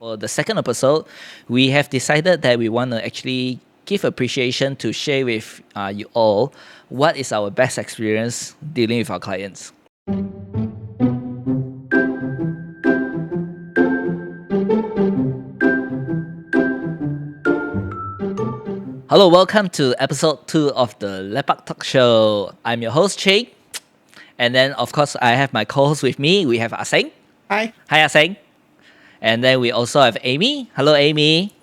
For the second episode, we have decided that we want to actually give appreciation to share with you all what is our best experience dealing with our clients. Hello, welcome to episode 2 of the Lepak Talk Show. I'm your host, Ching. And then, of course, I have my co-host with me. We have Seng. Hi. Hi, Seng. And then we also have Amy. Hello, Amy.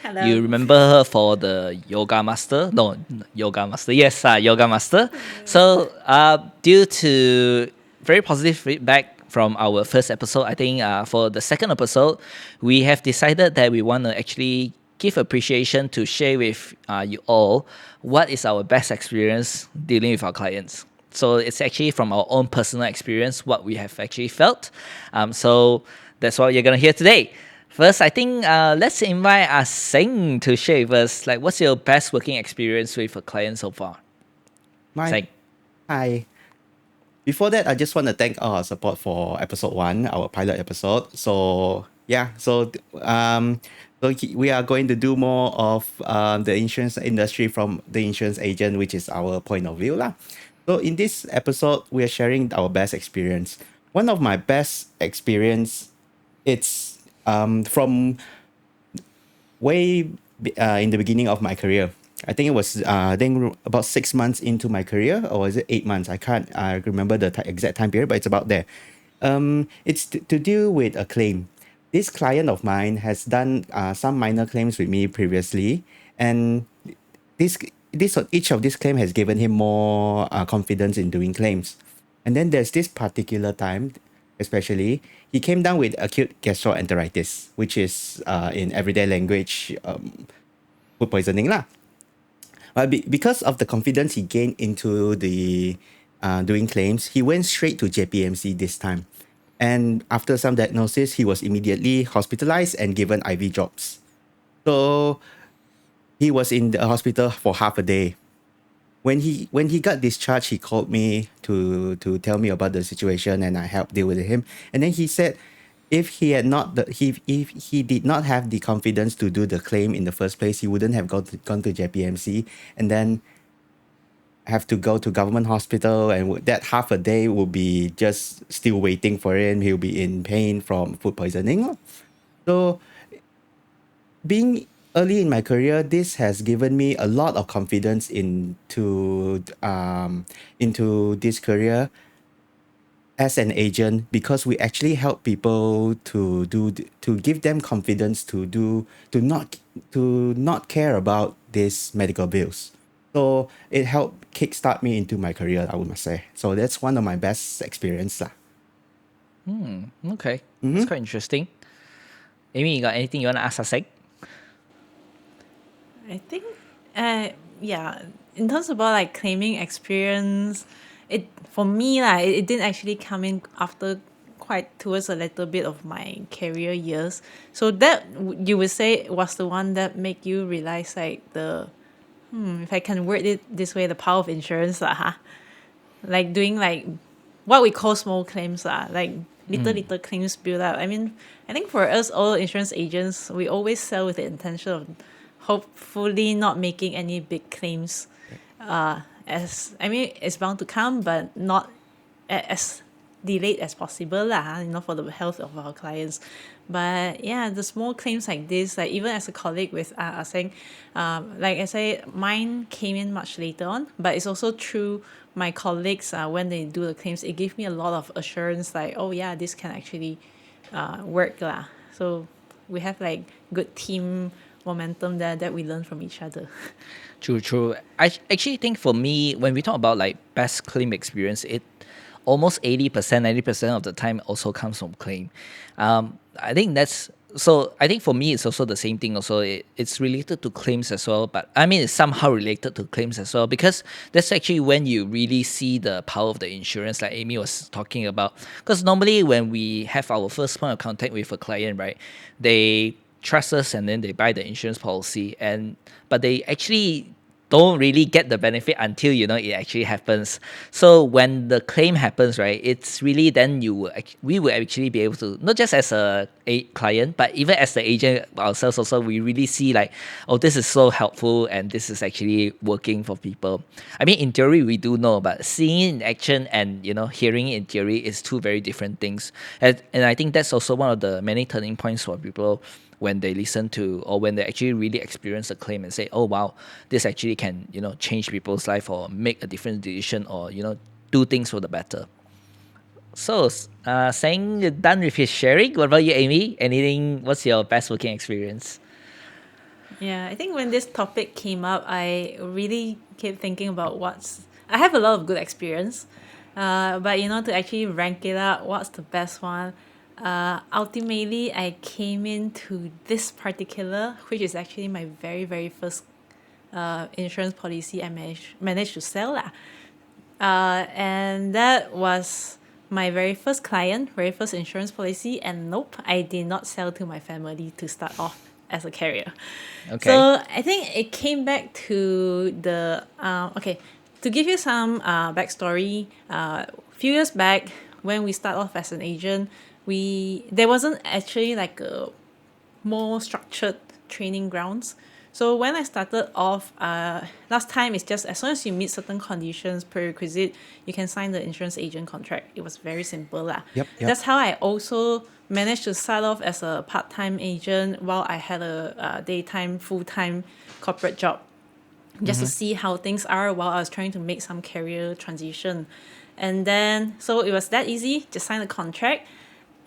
Hello. You remember her for the yoga master? No, yoga master. Yes, yoga master. So, due to very positive feedback from our first episode, I think for the second episode, we have decided that we want to actually give appreciation to share with you all what is our best experience dealing with our clients. So it's actually from our own personal experience, what we have actually felt. So that's what you're going to hear today. First, I think let's invite Seng to share with us, like, what's your best working experience with a client so far? Seng. Hi. Before that, I just want to thank our support for episode 1, our pilot episode. So we are going to do more of the insurance industry from the insurance agent, which is our point of view lah. So in this episode, we are sharing our best experience. One of my best experience, it's from way in the beginning of my career. I think it was about 6 months into my career, or was it 8 months? I remember the exact time period, but it's about there. It's to deal with a claim. This client of mine has done some minor claims with me previously, and each of these claim has given him more confidence in doing claims. And then there's this particular time, especially, he came down with acute gastroenteritis, which is in everyday language, food poisoning lah. But because of the confidence he gained into the doing claims, he went straight to JPMC this time. And after some diagnosis, he was immediately hospitalized and given IV drops. So he was in the hospital for half a day. When he got discharged, he called me to tell me about the situation, and I helped deal with him. And then he said, if he did not have the confidence to do the claim in the first place, he wouldn't have gone to JPMC and then have to go to government hospital, and that half a day will be just still waiting for him. He'll be in pain from food poisoning. So being early in my career, this has given me a lot of confidence into this career as an agent, because we actually help people to give them confidence to not care about these medical bills. So it helped kickstart me into my career, I would say. So that's one of my best experience lah. Okay. That's quite interesting. Amy, you got anything you want to ask Seng? I think, in terms about like claiming experience, it for me it didn't actually come in after quite towards a little bit of my career years. So that you would say was the one that make you realize like if I can word it this way, the power of insurance like doing like what we call small claims like little claims build up. I mean, I think for us all insurance agents, we always sell with the intention of hopefully not making any big claims. It's bound to come, but not as delayed as possible for the health of our clients. But yeah, the small claims like this, like even as a colleague with saying, like I say, mine came in much later on, but it's also true. My colleagues, when they do the claims, it gave me a lot of assurance, like, oh yeah, this can actually work lah. So we have like good team momentum there that we learn from each other. True. I actually think for me, when we talk about like best claim experience, it almost 80%, 90% of the time also comes from claim. I think for me, it's also the same thing. Also, it's related to claims as well. But I mean, it's somehow related to claims as well, because that's actually when you really see the power of the insurance, like Amy was talking about. Because normally when we have our first point of contact with a client, right, they trust us and then they buy the insurance policy, but they actually don't really get the benefit until it actually happens. So when the claim happens, right, it's really then we will actually be able to, not just as a client, but even as the agent ourselves also, we really see like, oh, this is so helpful and this is actually working for people. I mean, in theory we do know, but seeing it in action and hearing it in theory is two very different things. And I think that's also one of the many turning points for people when they listen to, or when they actually really experience a claim and say, oh wow, this actually can change people's life or make a different decision, or do things for the better. So Seng done with his sharing. What about you, Amy? Anything? What's your best working experience? Yeah, I think when this topic came up, I really kept thinking about I have a lot of good experience, but to actually rank it up, what's the best one? Ultimately, I came into this particular, which is actually my very, very first insurance policy I managed to sell. And that was my very first client, very first insurance policy. And nope, I did not sell to my family to start off as a carrier. Okay. So I think it came back to to give you some backstory. A few years back, when we start off as an agent, there wasn't actually like a more structured training grounds. So when I started off, last time it's just as long as you meet certain conditions, prerequisite, you can sign the insurance agent contract. It was very simple lah. Yep. That's how I also managed to start off as a part-time agent while I had a daytime, full-time corporate job, just to see how things are while I was trying to make some career transition. And then, so it was that easy, just sign a contract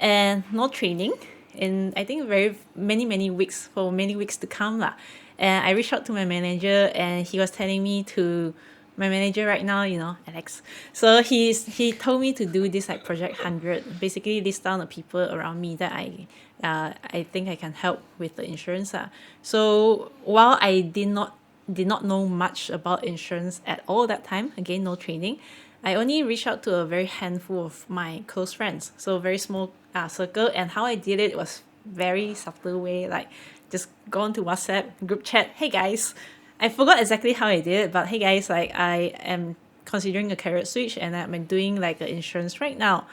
and no training. In I think very many weeks, for many weeks to come lah. And I reached out to my manager, and he was telling me to, my manager right now, Alex. So he told me to do this like Project 100, basically list down the people around me that I think I can help with the insurance. So while I did not know much about insurance at all that time, again no training, I only reached out to a very handful of my close friends, so very small circle. And how I did it was very subtle way, like just go on to WhatsApp group chat. Hey guys, I forgot exactly how I did it, but hey guys, like I am considering a career switch and I'm doing like the insurance right now.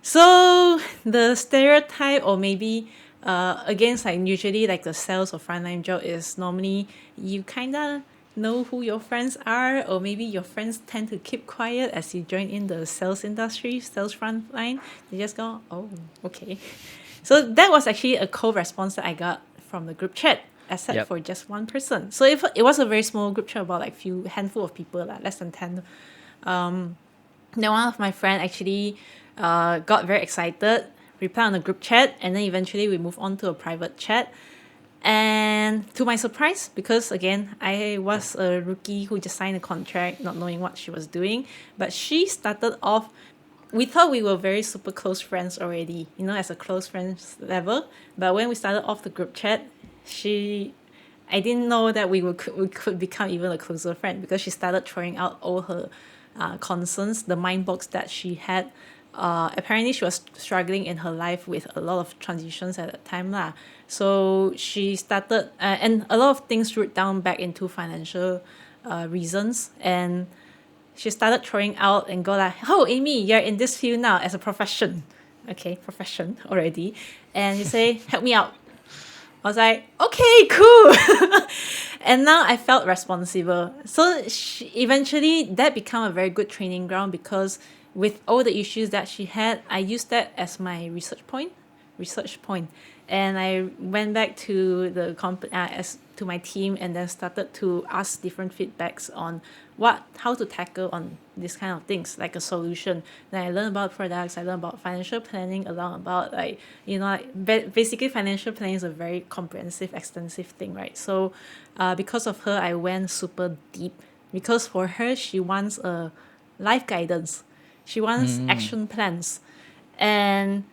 So the stereotype, or maybe against like usually like the sales or frontline job, is normally you kind of know who your friends are, or maybe your friends tend to keep quiet as you join in the sales industry, sales frontline. They just go, oh, okay. So that was actually a cold response that I got from the group chat, except for just one person. So it was a very small group chat, about like handful of people, less than 10. Then one of my friend actually got very excited, replied on the group chat, and then eventually we moved on to a private chat. And to my surprise, because again, I was a rookie who just signed a contract, not knowing what she was doing, but she started off, we thought we were very super close friends already, as a close friends level. But when we started off the group chat, I didn't know that we could become even a closer friend, because she started throwing out all her concerns, the mind box that she had. Apparently she was struggling in her life with a lot of transitions at that time lah. So she started, and a lot of things root down back into financial reasons, and she started throwing out and go like, oh Amy, you're in this field now as a profession. Okay, profession already. And you say, help me out. I was like, okay, cool. And now I felt responsible. So eventually that became a very good training ground, because with all the issues that she had, I used that as my research point. And I went back to the to my team, and then started to ask different feedbacks on how to tackle on this kind of things, like a solution. Then I learned about products, I learned about financial planning, I learned about basically financial planning is a very comprehensive, extensive thing, right? So because of her, I went super deep, because for her, she wants a life guidance. She wants action plans. And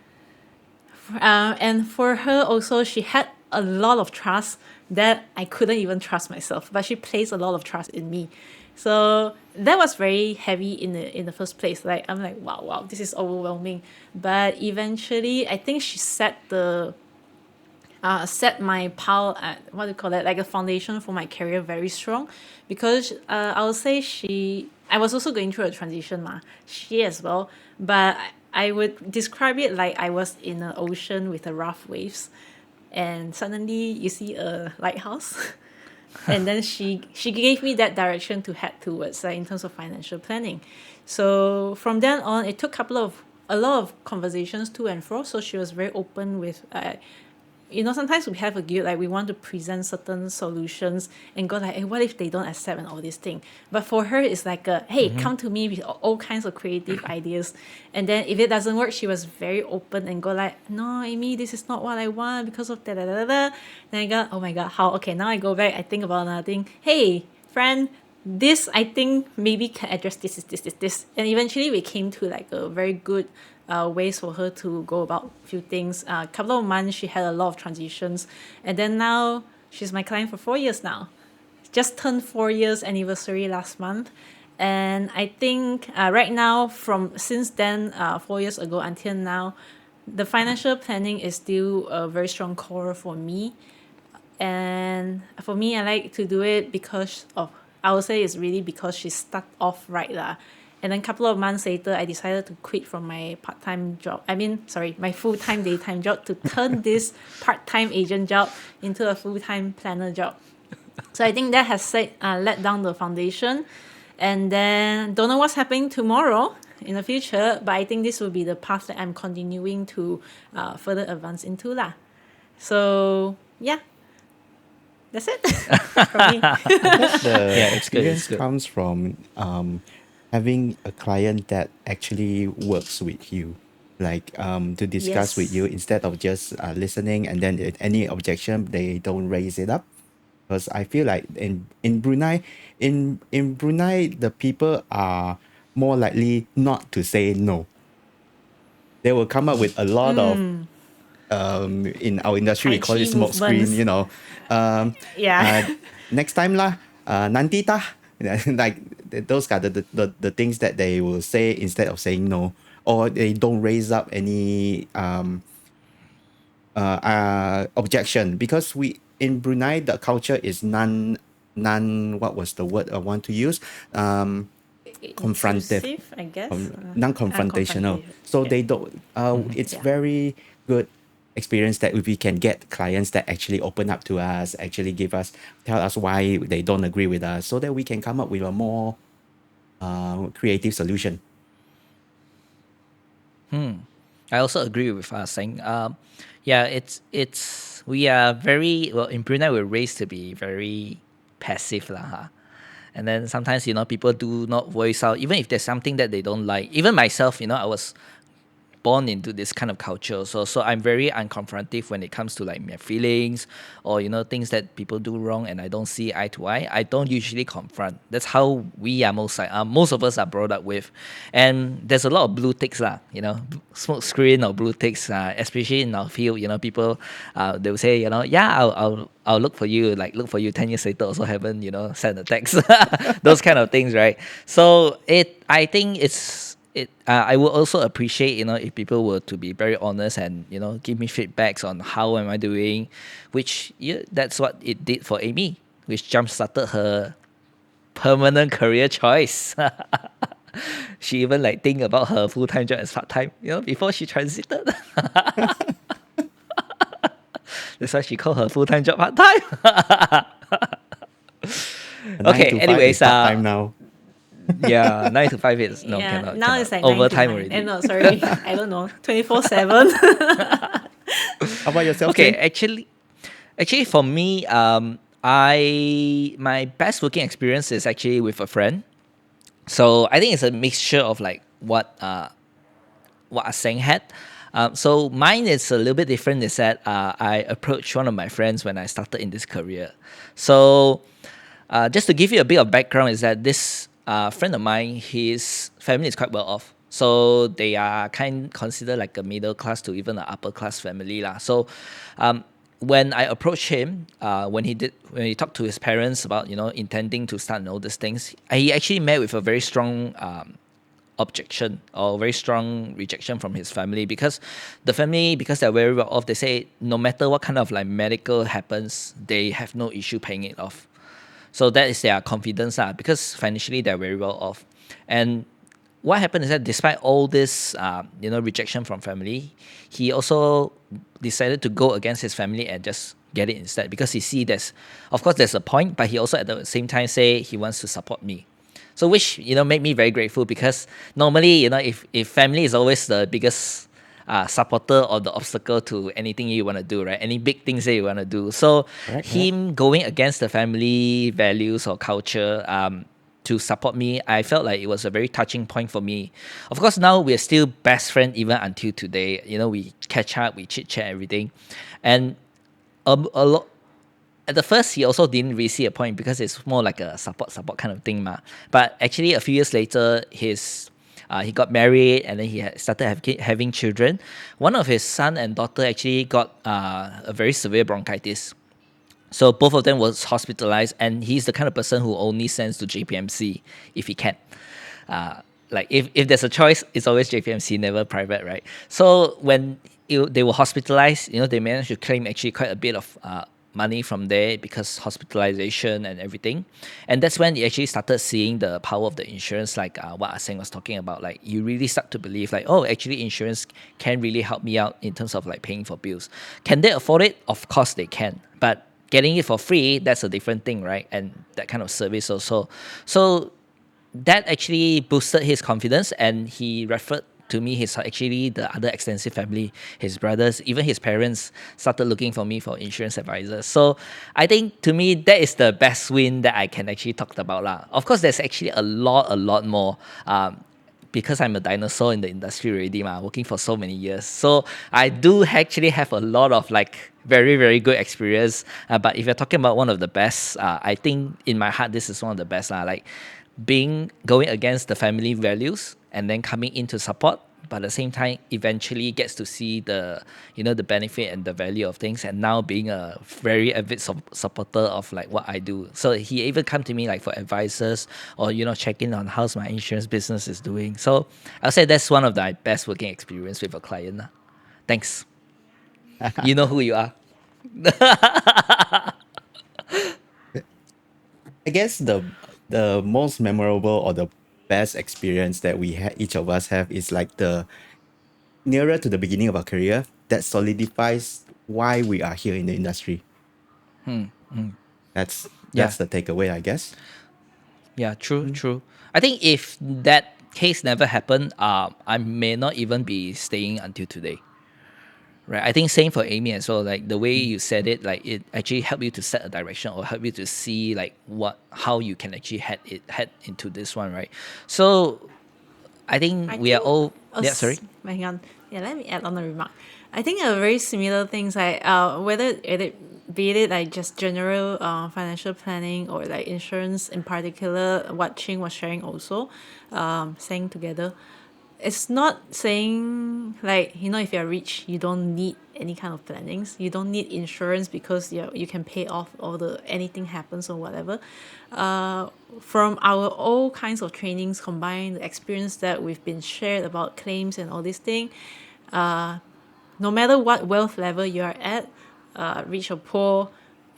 for her also, she had a lot of trust that I couldn't even trust myself, but she placed a lot of trust in me. So that was very heavy in the first place. Like I'm like, wow, this is overwhelming. But eventually, I think she set the set my pile at what do you call that, like a foundation for my career very strong, because I would say I was also going through a transition, she as well, but I would describe it like I was in an ocean with a rough waves, and suddenly you see a lighthouse. And then she gave me that direction to head towards, like in terms of financial planning. So from then on, it took a lot of conversations to and fro. So she was very open with sometimes we have a guilt, like we want to present certain solutions and go like, hey, what if they don't accept and all this thing. But for her, it's like hey, come to me with all kinds of creative ideas. And then if it doesn't work, she was very open and go like, no, Amy, this is not what I want because of da da da da. Then I go, oh my god, how? Okay, now I go back, I think about another thing. Hey, friend, this I think maybe can address this. And eventually we came to like a very good ways for her to go about a few things. A couple of months, she had a lot of transitions. And then now she's my client for 4 years now. Just turned 4 years anniversary last month. And I think right now, since then, 4 years ago until now, the financial planning is still a very strong core for me. And for me, I like to do it because of, I would say it's really because she start off right lah. And then a couple of months later, I decided to quit from my part-time job. My full-time daytime job to turn this part-time agent job into a full-time planner job. So I think that has let down the foundation. And then don't know what's happening tomorrow in the future, but I think this will be the path that I'm continuing to further advance into lah. So yeah, that's it from me. The it's good, experience it's good. comes from having a client that actually works with you, like to discuss with Yes. you instead of just listening, and then if any objection they don't raise it up. Because I feel like in Brunei, in Brunei, the people are more likely not to say no. They will come up with a lot of in our industry we Tai call it Chi smoke screen, movements. um, Yeah. next time lah, nanti tah. Like those are the things that they will say instead of saying no, or they don't raise up any objection, because we in Brunei the culture is non what was the word I want to use, confrontive, Intrusive, I guess. non-confrontational. Confrontative. So Yeah. they don't. It's Yeah. very good experience that if we can get clients that actually open up to us, actually tell us why they don't agree with us, so that we can come up with a more creative solution. I also agree with Seng. Yeah, it's we are very well in Brunei. We're raised to be very passive lah. Ha. And then sometimes people do not voice out, even if there's something that they don't like. Even myself, I was born into this kind of culture, so I'm very unconfrontive when it comes to like my feelings or things that people do wrong and I don't see eye to eye. I don't usually confront. That's how we are most of us are brought up with. And there's a lot of blue ticks lah, smoke screen or blue ticks, especially in our field. People they will say, yeah, I'll look for you, like look for you 10 years later, also haven't sent a text. Those kind of things, right? So I think I would also appreciate if people were to be very honest and give me feedbacks on how am I doing, which that's what it did for Amy, which jump started her permanent career choice. She even like think about her full-time job as part-time before she transited. That's why she called her full-time job part-time. Nine Okay, to five anyways, is part-time now. yeah, 9 to 5 is no, Yeah. cannot. Now cannot. it's like Overtime 9 to 9. already. No, sorry. I don't know. 24/7. How about yourself, Okay, Ching? actually for me, my best working experience is actually with a friend. So I think it's a mixture of like what Seng had. So mine is a little bit different. Is that I approached one of my friends when I started in this career. So just to give you a bit of background, is that this friend of mine, his family is quite well off. So they are considered like a middle class to even an upper class family lah. So when I approached him, when he talked to his parents about intending to start all these things, he actually met with a very strong objection or very strong rejection from his family, because the family, because they're very well off, they say no matter what kind of like medical happens, they have no issue paying it off. So that is their confidence, because financially they're very well off. And what happened is that despite all this, rejection from family, he also decided to go against his family and just get it instead, because he see of course there's a point, but he also at the same time say he wants to support me. So which, made me very grateful, because normally, if family is always the biggest supporter or the obstacle to anything you want to do, right? Any big things that you want to do. So Correct, him going against the family values or culture, to support me, I felt like it was a very touching point for me. Of course, now we're still best friends even until today. We catch up, we chit chat, everything. And a lot. At the first, he also didn't really see a point, because it's more like a support kind of thing, ma. But actually, a few years later, he got married, and then he started having children. One of his son and daughter actually got a very severe bronchitis. So both of them was hospitalized, and he's the kind of person who only sends to JPMC if he can. Like if there's a choice, it's always JPMC, never private, right? So when they were hospitalized, they managed to claim actually quite a bit of money from there, because hospitalization and everything. And that's when you actually started seeing the power of the insurance, like what Seng was talking about. Like you really start to believe like, oh, actually insurance can really help me out in terms of like paying for bills. Can they afford it? Of course they can. But getting it for free, that's a different thing, right? And that kind of service also. So that actually boosted his confidence, and he referred to me his actually the other extensive family, his brothers, even his parents started looking for me for insurance advisors. So I think to me that is the best win that I can actually talk about lah. Of course, there's actually a lot more. Because I'm a dinosaur in the industry already, working for so many years. So I do actually have a lot of like very, very good experience. But if you're talking about one of the best, I think in my heart, this is one of the best. Like going against the family values and then coming into support, but at the same time eventually gets to see the the benefit and the value of things, and now being a very avid supporter of like what I do. So he even come to me like for advices, or check in on how's my insurance business is doing. So I'll say that's one of the best working experience with a client. Thanks. You know who you are. I guess the most memorable or the best experience that each of us have is like the nearer to the beginning of our career that solidifies why we are here in the industry. That's Yeah. the takeaway, I guess. Yeah, true. I think if that case never happened, I may not even be staying until today. Right. I think same for Amy as well. Like the way you said it, like it actually helped you to set a direction, or help you to see like how you can actually head into this one, right? So I think I we are think all sorry. hang on. Yeah, let me add on a remark. I think a very similar things like whether be it like just general financial planning or like insurance in particular, what Ching was sharing also, saying together. It's not saying like if you're rich you don't need any kind of plannings, you don't need insurance because you can pay off all the anything happens or whatever. From our all kinds of trainings combined, the experience that we've been shared about claims and all these things, no matter what wealth level you are at, rich or poor,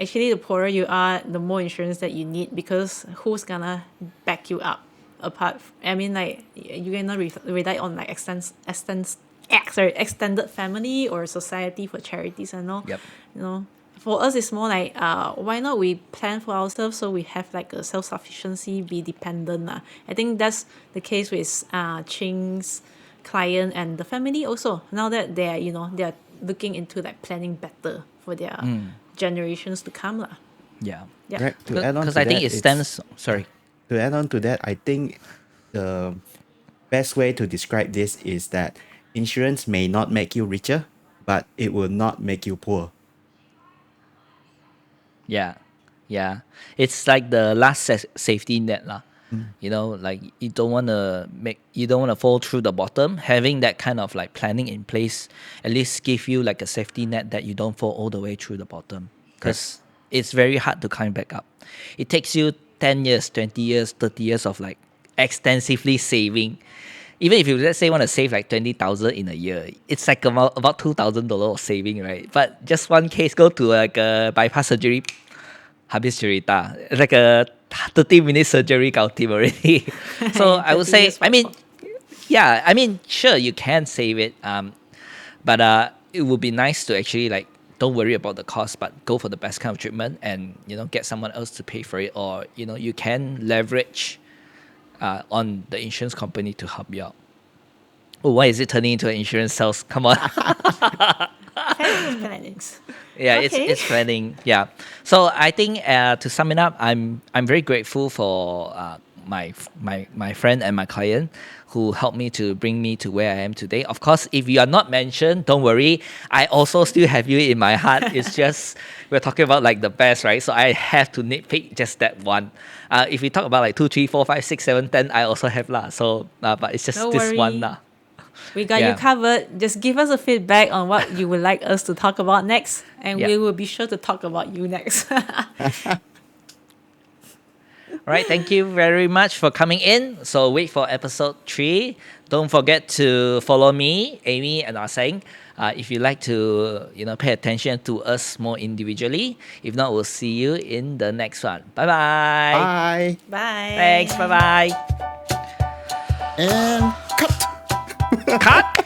actually the poorer you are, the more insurance that you need, because who's gonna back you up apart I mean like you cannot rely on like extended family or society for charities and all. Yep. For us it's more like why not we plan for ourselves so we have like a self-sufficiency, be dependent. I think that's the case with Ching's client and the family also, now that they're looking into like planning better for their generations to come. Yeah. Yeah. Right. To add on Because to I think that, it stems. Sorry. to add on to that, I think the best way to describe this is that insurance may not make you richer, but it will not make you poor. Yeah. Yeah. It's like the last safety net lah. Like you don't want to fall through the bottom. Having that kind of like planning in place at least give you like a safety net that you don't fall all the way through the bottom, because it's very hard to climb back up. It takes you 10 years, 20 years, 30 years of like extensively saving, even if you let's say want to save like 20,000 in a year, it's like about $2,000 of saving, right? But just one case, go to like a bypass surgery, habis cerita, like a 30-minute surgery team already. So I would 30 say, years I mean, for- yeah, I mean, sure you can save it, but it would be nice to actually like don't worry about the cost, but go for the best kind of treatment, and get someone else to pay for it, or you can leverage on the insurance company to help you out. Oh, why is it turning into an insurance sales? Come on. Plannings. Yeah, Okay. it's planning. Yeah. So I think to sum it up, I'm very grateful for my friend and my client who helped me to bring me to where I am today. Of course, if you are not mentioned, don't worry. I also still have you in my heart. It's just we're talking about like the best, right? So I have to nitpick just that one. If we talk about like 2, 3, 4, 5, 6, 7, 10, I also have lah. So but it's just Don't this worry. one lah. We got Yeah. you covered. Just give us a feedback on what you would like us to talk about next, and Yeah. we will be sure to talk about you next. All right, thank you very much for coming in. So wait for episode 3. Don't forget to follow me, Amy, and Seng. If you like to, pay attention to us more individually. If not, we'll see you in the next one. Bye-bye. Bye. Bye. Thanks. Bye-bye. And cut. Cut.